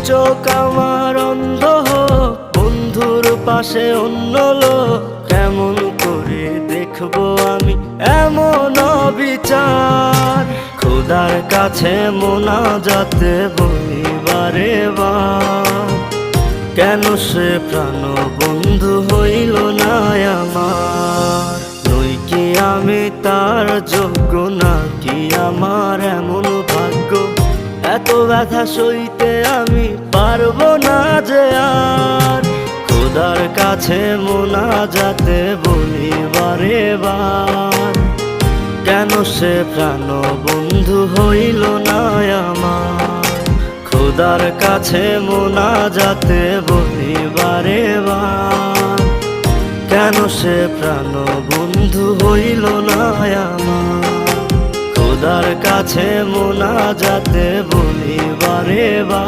চোখ আমার অন্ধ হোক, বন্ধুর পাশে অন্য লোক, কেমন করে দেখবো আমি এমন অবিচার। খোদার কাছে মোনাজাতে বলি বারে বার, কেন সে প্রাণ বন্ধু হইল না আমার। নই কি আমি তার যোগ্য, নাকি আমার এমন ভাগ্য, এত ব্যথা সইতে আমি পারবো না যে আর। খোদার কাছে মোনাজাতে বলি বারে বার, কেন সে প্রাণ বন্ধু হইল না আমার। খোদার কাছে মোনাজাতে বলি বারে বার, কেন সে প্রাণ বন্ধু হইল না আমার। খোদার কাছে মোনাজাতে বলি বারে বার।